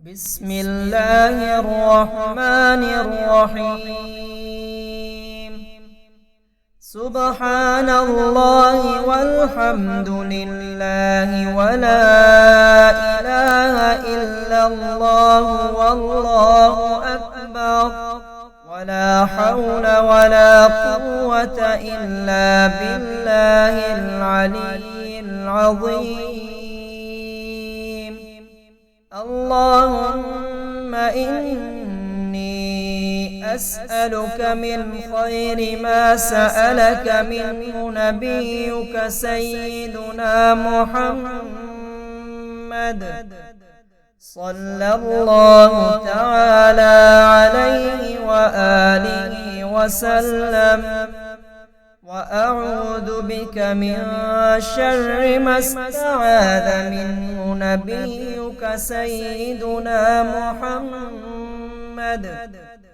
بسم الله الرحمن الرحيم. سبحان الله والحمد لله ولا إله إلا الله والله أكبر ولا حول ولا قوة إلا بالله العلي العظيم. اللهم إني أسألك من خير ما سألك منه نبيك سيدنا محمد صلى الله تعالى عليه وآله وسلم، وأعوذ بك من شر ما استعاذ منه نبيك سيدنا محمد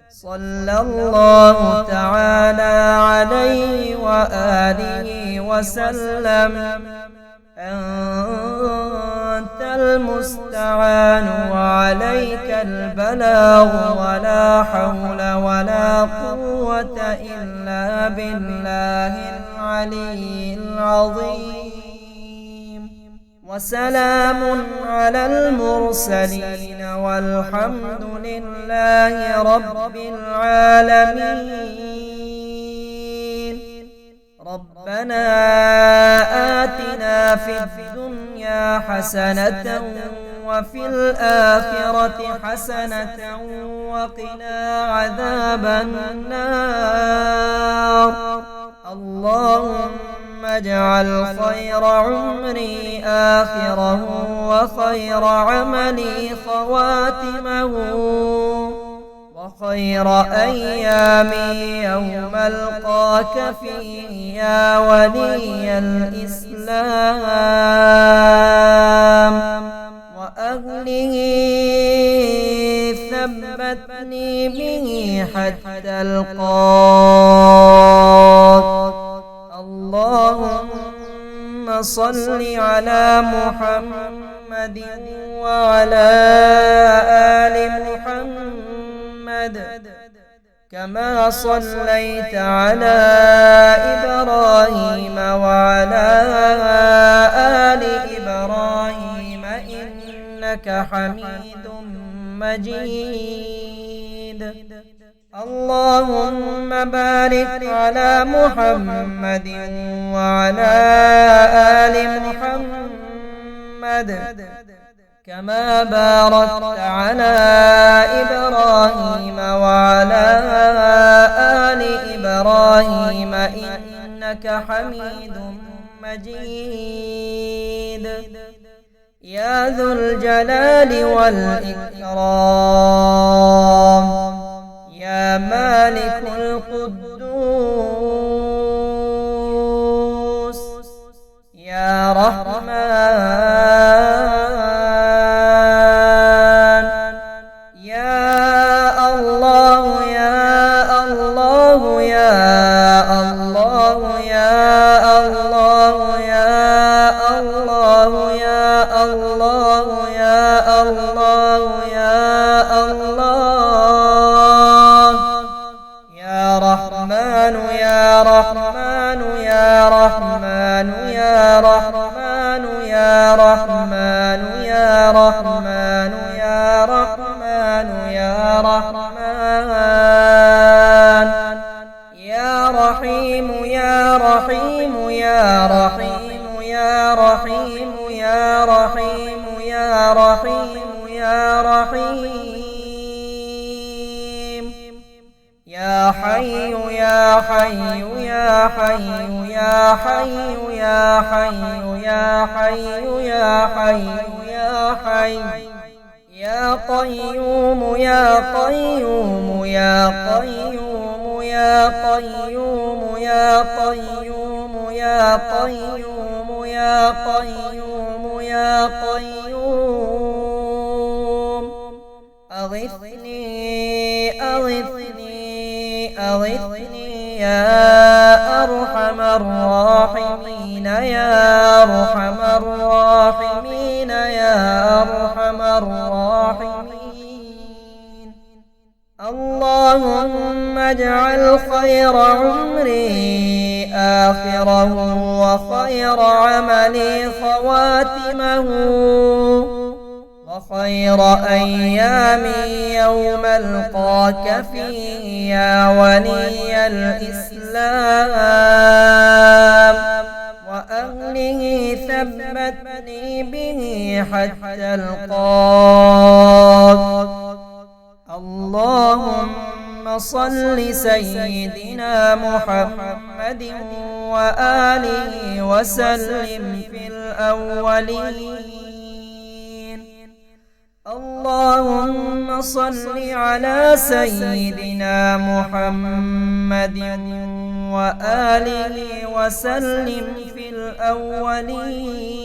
صلى الله تعالى عليه وآله وسلم. أنت المستعان وعليك البلاغ ولا حول ولا قوة إلا بالله العلي العظيم. وسلام على المرسلين والحمد لله رب العالمين. ربنا آتنا في الدنيا حسنة وفي الآخرة حسنة وقنا عذاب النار. اللهم اجعل خير عمري آخره وخير عملي خواتمه وخير أيامي يوم ألقاك فيه يا ولي الإسلام وأهله. ثبتني به حتى ألقاك. اللهم صل على محمد وعلى آل محمد كما صليت على إبراهيم وعلى آل إبراهيم إنك حميد مجيد. اللهم بارك على محمد وعلى آل محمد كما باركت على إبراهيم وعلى آل إبراهيم إنك حميد مجيد. يا ذو الجلال والإكرام يا مالك القدوس يا رحمن أغثني يا أرحم الراحمين يا أرحم الراحمين يا أرحم الراحمين. الراحمين. اللهم اجعل خير عمري آخره وخير عملي خواتمه وخير أيامي يوم ألقاك فيه يا ولي الإسلام وأهله ثبتني به حتى ألقاك. اللهم صل سيدنا محمد وآله وسلم في الأولين. اللهم صل على سيدنا محمد وآله وسلم في الأولين.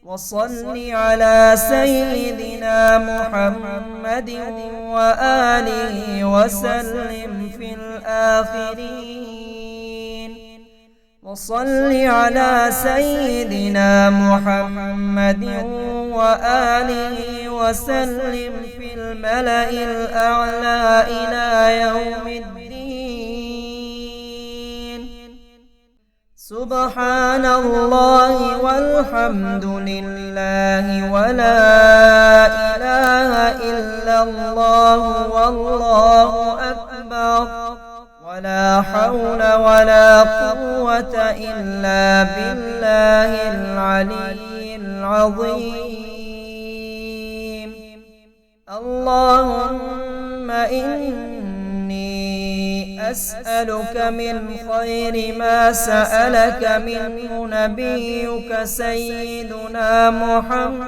وصل على سيدنا محمد وآله وسلم في الآخرين. وصل على سيدنا محمد وآله وسلم في الملأ الأعلى إلى يوم الدين. سبحان الله والحمد لله ولا إله إلا الله والله أكبر ولا حول ولا قوة إلا بالله العلي العظيم. اللهم إني أسألك من خير ما سألك منه نبيك سيدنا محمد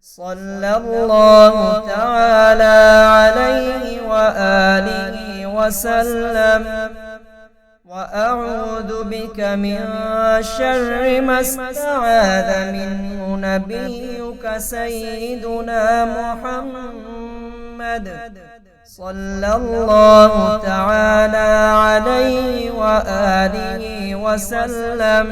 صلى الله تعالى عليه وآله وسلم. وأعوذ بك من شر ما استعاذ منه نبيك سيدنا محمد صلى الله تعالى عليه وآله وسلم.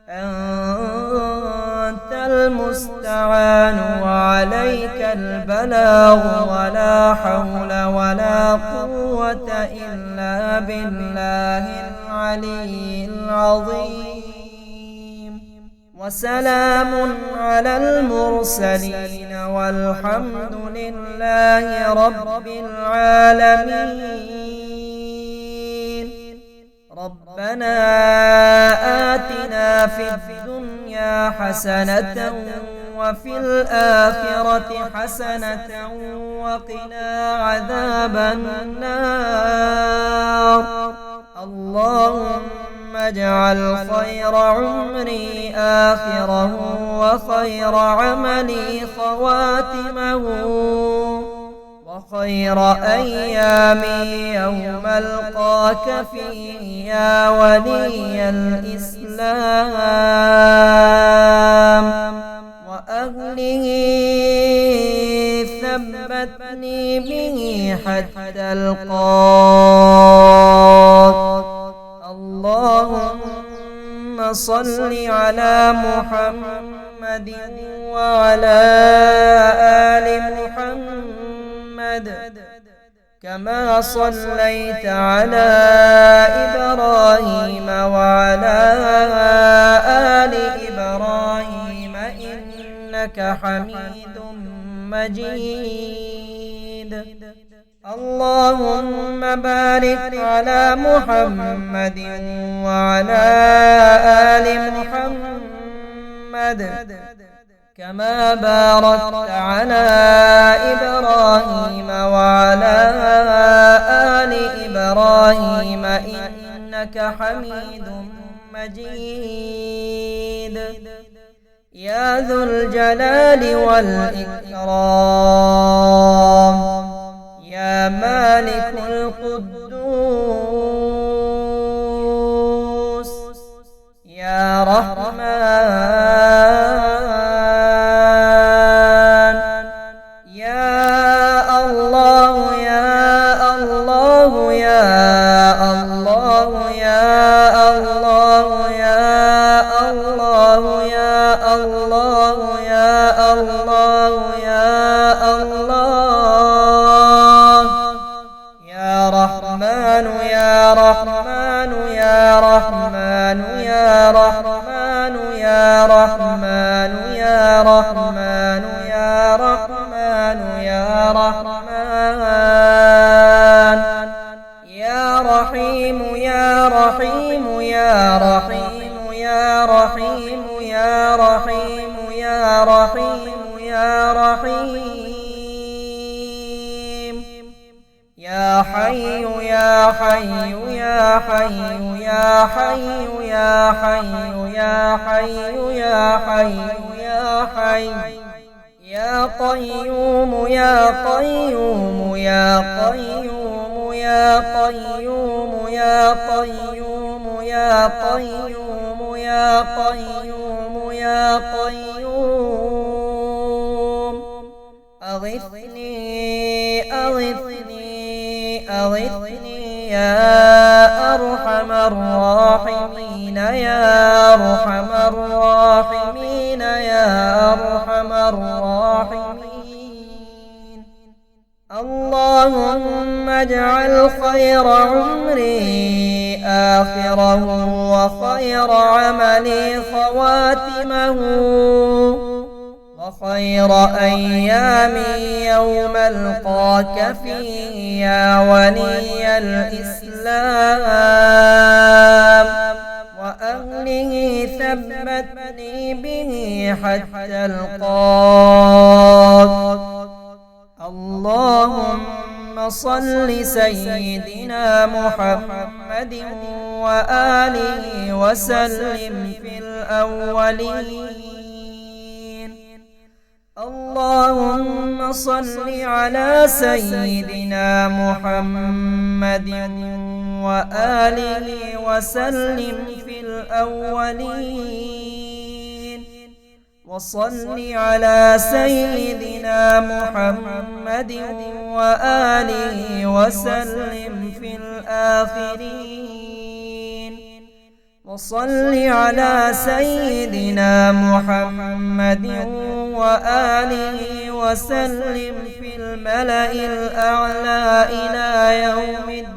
أنت المستعان وعليك البلاغ ولا حول ولا قوة إلا بالله العلي العظيم. وسلام على المرسلين والحمد لله رب العالمين. ربنا آتنا في الدنيا حسنة وفي الآخرة حسنة وقنا عذاب النار. اللهم اجعل خير عمري آخره وخير عملي خواتمه وخير أيامي يوم ألقاك فيه يا ولي الإسلام وأهله ثبتني به حتى ألقاك. اللهم صل على محمد وعلى آل محمد كما صليت على إبراهيم وعلى آل إبراهيم إنك حميد مجيد. اللهم بارك على محمد وعلى آل محمد كما باركت على إبراهيم وعلى آل إبراهيم إنك حميد مجيد. يا ذو الجلال والإكرام يا مالك القدوس يا رحمن الله الله يا الله يا الله يا رحمن يا رحمن يا رحمن يا رحمن يا رحمن يا رحمن يا رحمن يا رحمن يا رحيم يا رحيم يا رحيم يا رحيم يا رحيم يا رحيم يا رحيم يا حي يا حي يا حي يا حي يا حي يا حي يا حي يا حي يا قيوم يا قيوم يا قيوم يا قيوم يا قيوم يا قيوم يا قيوم يا قيوم أغثني أغثني أغثني يا أرحم الراحمين يا أرحم الراحمين يا أرحم الراحمين اللهم اجعل خير عمري آخره وخير عملي خواتمه وخير أيامي يوم ألقاك فيه يا ولي الإسلام وأهله ثبتني به حتى ألقاك اللهم صل سيدنا محمد وآله وسلم في الأولين اللهم صل على سيدنا محمد وآله وسلم في الأولين وصل على سيدنا محمد وآله وسلم في الآخرين وصل على سيدنا محمد وآله وسلم في الملأ الأعلى إلى يوم الدين